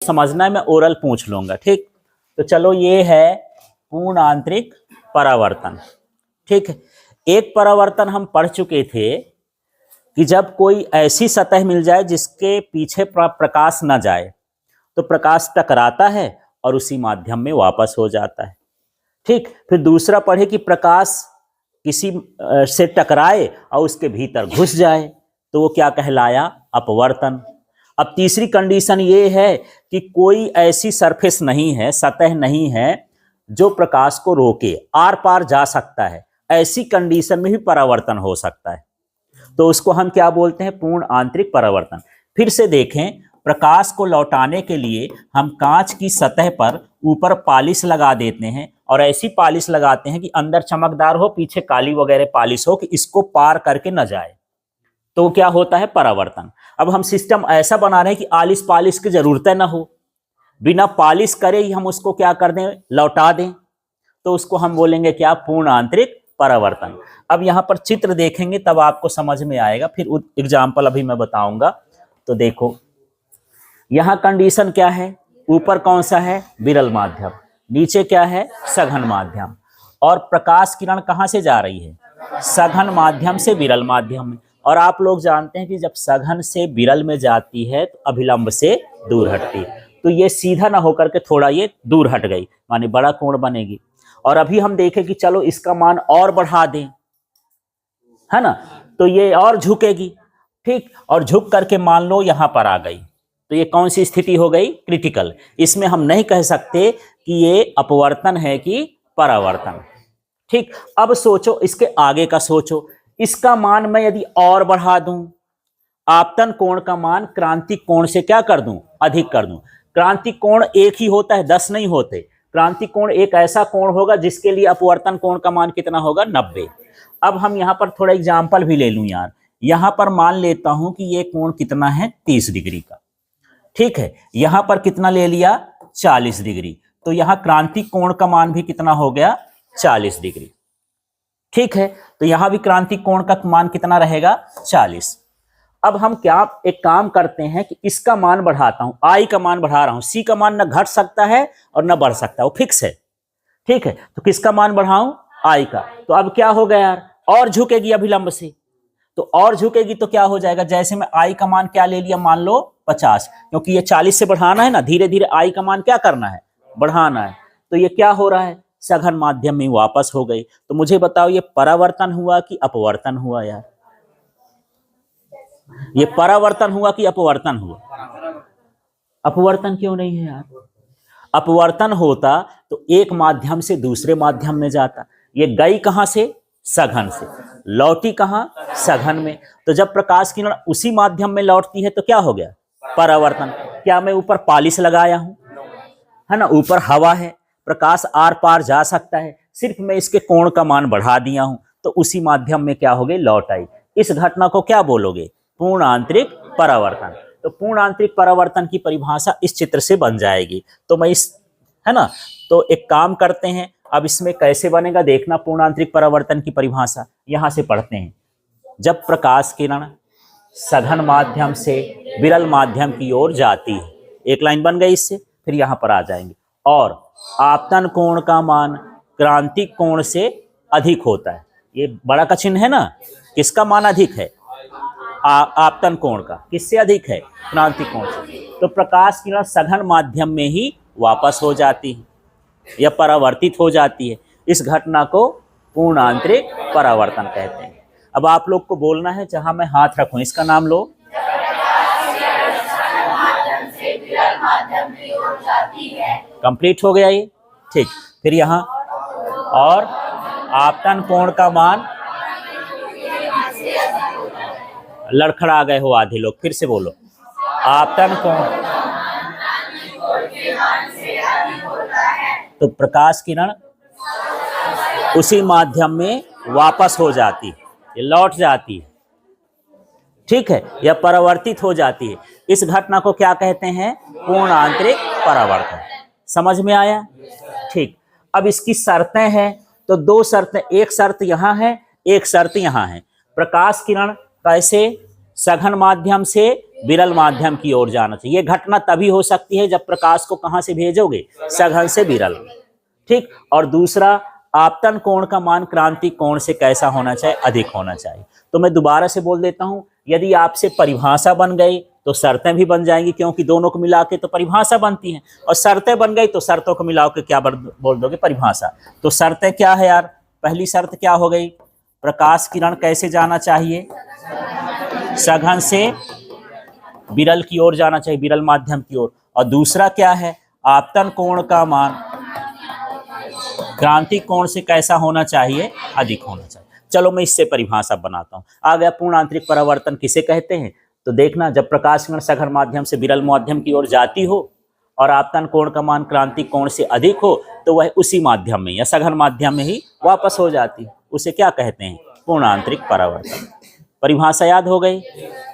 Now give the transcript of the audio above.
समझना है, मैं ओरल पूछ लूंगा। ठीक, तो चलो ये है पूर्ण आंतरिक परावर्तन। ठीक है, एक परावर्तन हम पढ़ चुके थे कि जब कोई ऐसी सतह मिल जाए जिसके पीछे प्रकाश न जाए तो प्रकाश टकराता है और उसी माध्यम में वापस हो जाता है। ठीक, फिर दूसरा पढ़े कि प्रकाश किसी से टकराए और उसके भीतर घुस जाए तो वो क्या कहलाया, अपवर्तन। अब तीसरी कंडीशन ये है कि कोई ऐसी सरफेस नहीं है, सतह नहीं है जो प्रकाश को रोके, आर पार जा सकता है, ऐसी कंडीशन में भी परावर्तन हो सकता है, तो उसको हम क्या बोलते हैं, पूर्ण आंतरिक परावर्तन। फिर से देखें, प्रकाश को लौटाने के लिए हम कांच की सतह पर ऊपर पॉलिश लगा देते हैं और ऐसी पॉलिश लगाते हैं कि अंदर चमकदार हो, पीछे काली वगैरह पॉलिश हो कि इसको पार करके न जाए, तो क्या होता है, परावर्तन। अब हम सिस्टम ऐसा बना रहे हैं कि आलिश पॉलिश की जरूरत न हो, बिना पॉलिश करे ही हम उसको क्या कर दें, लौटा दें, तो उसको हम बोलेंगे क्या, पूर्ण आंतरिक परावर्तन। अब यहां पर चित्र देखेंगे तब आपको समझ में आएगा, फिर एग्जाम्पल अभी मैं बताऊंगा। तो देखो यहां कंडीशन क्या है, ऊपर कौन सा है, विरल माध्यम, नीचे क्या है, सघन माध्यम, और प्रकाश किरण कहां से जा रही है, सघन माध्यम से विरल माध्यम में। और आप लोग जानते हैं कि जब सघन से विरल में जाती है तो अभिलंब से दूर हटती है, तो ये सीधा ना होकर के थोड़ा ये दूर हट गई, माने बड़ा कोण बनेगी। और अभी हम देखें कि चलो इसका मान और बढ़ा दें, है ना, तो ये और झुकेगी। ठीक, और झुक करके मान लो यहां पर आ गई, तो ये कौन सी स्थिति हो गई, क्रिटिकल। इसमें हम नहीं कह सकते कि ये अपवर्तन है कि परावर्तन। ठीक, अब सोचो इसके आगे का, सोचो इसका मान मैं यदि और बढ़ा दूं, आपतन कोण का मान क्रांतिक कोण से क्या कर दूं, अधिक कर दूं। क्रांतिक कोण एक ही होता है, 10 नहीं होते। क्रांतिक कोण एक ऐसा कोण होगा जिसके लिए अपवर्तन कोण का मान कितना होगा, 90। अब हम यहां पर थोड़ा एग्जाम्पल भी ले लूं यार, यहां पर मान लेता हूं कि ये कोण कितना है, 30 डिग्री का। ठीक है, यहां पर कितना ले लिया, 40 डिग्री, तो यहां क्रांतिक कोण का मान भी कितना हो गया, 40 डिग्री। ठीक है, तो यहां भी क्रांतिक कोण का मान कितना रहेगा, 40। अब हम क्या एक काम करते हैं कि इसका मान बढ़ाता हूं, आई का मान बढ़ा रहा हूं, सी का मान न घट सकता है और न बढ़ सकता है, वो फिक्स है। ठीक है, तो किसका मान बढ़ाऊं, आई का। तो अब क्या हो गया यार, और झुकेगी अभिलंब से, तो और झुकेगी तो क्या हो जाएगा, जैसे मैं आई का मान क्या ले लिया, मान लो 50, क्योंकि ये 40 से बढ़ाना है ना, धीरे धीरे आई का मान क्या करना है, बढ़ाना है, तो ये क्या हो रहा है, सघन माध्यम में वापस हो गई। तो मुझे बताओ ये परावर्तन हुआ कि अपवर्तन हुआ यार, ये परावर्तन हुआ कि अपवर्तन हुआ, अपवर्तन क्यों नहीं है यार, अपवर्तन होता तो एक माध्यम से दूसरे माध्यम में जाता, ये गई कहां से, सघन से, लौटी कहां, सघन में, तो जब प्रकाश किरण उसी माध्यम में लौटती है तो क्या हो गया, परावर्तन। क्या मैं ऊपर पॉलिश लगाया हूं, है ना, ऊपर हवा है, प्रकाश आर पार जा सकता है, सिर्फ मैं इसके कोण का मान बढ़ा दिया हूं तो उसी माध्यम में क्या हो गई, लौट आई। इस घटना को क्या बोलोगे, पूर्ण आंतरिक परावर्तन। तो पूर्ण आंतरिक परावर्तन की परिभाषा इस चित्र से बन जाएगी। तो मैं इस, है ना, तो एक काम करते हैं, अब इसमें कैसे बनेगा देखना, पूर्ण आंतरिक परावर्तन की परिभाषा यहां से पढ़ते हैं। जब प्रकाश किरण सघन माध्यम से विरल माध्यम की ओर जाती है, एक लाइन बन गई इससे, फिर यहां पर आ जाएंगे, और आपतन कोण का मान क्रांतिक कोण से अधिक होता है, ये बड़ा का चिन्ह है ना, किसका मान अधिक है, आपतन कोण का, किससे अधिक है, क्रांतिक कोण से, तो प्रकाश किरण सघन माध्यम में ही वापस हो जाती है या परावर्तित हो जाती है। इस घटना को पूर्ण आंतरिक परावर्तन कहते हैं। अब आप लोग को बोलना है, जहां मैं हाथ रखूं इसका नाम लो, कंप्लीट हो गया ये। ठीक, फिर यहां, और आपतन कोण का मान, लड़खड़ा गए हो आधे लोग, फिर से बोलो, आपतन कोण, तो प्रकाश किरण उसी माध्यम में वापस हो जाती है, ये लौट जाती है। ठीक है, यह परावर्तित हो जाती है। इस घटना को क्या कहते हैं, पूर्ण आंतरिक परावर्तन। समझ में आया। ठीक, अब इसकी शर्तें हैं, तो दो शर्तें, एक शर्त यहां है, एक शर्त यहां है। प्रकाश किरण कैसे, सघन माध्यम से विरल माध्यम की ओर जाना चाहिए। ये घटना तभी हो सकती है जब प्रकाश को कहां से भेजोगे, सघन से विरल। ठीक। और दूसरा, आपतन कोण का मान क्रांति कोण से कैसा होना चाहिए, अधिक होना चाहिए। तो मैं दोबारा से बोल देता हूं, यदि आपसे परिभाषा बन गई तो शर्तें भी बन जाएंगी, क्योंकि दोनों को मिला के तो परिभाषा बनती है, और शर्तें बन गई तो शर्तों को मिला के क्या बोल दोगे, परिभाषा। तो शर्तें क्या है यार, पहली शर्त क्या हो गई, प्रकाश किरण कैसे जाना चाहिए, सघन से विरल की ओर जाना चाहिए, विरल माध्यम की ओर। और दूसरा क्या है, आपतन कोण का मान क्रांति कोण से कैसा होना चाहिए, अधिक होना चाहिए। चलो मैं इससे परिभाषा बनाता हूं। आ गया पूर्ण आंतरिक परावर्तन किसे कहते हैं, तो देखना, जब प्रकाश किरण सघन माध्यम से विरल माध्यम की ओर जाती हो और आपतन कोण का मान क्रांति कोण से अधिक हो, तो वह उसी माध्यम में या सघन माध्यम में ही वापस हो जाती है। उसे क्या कहते हैं, पूर्ण आंतरिक परावर्तन। परिभाषा याद हो गई।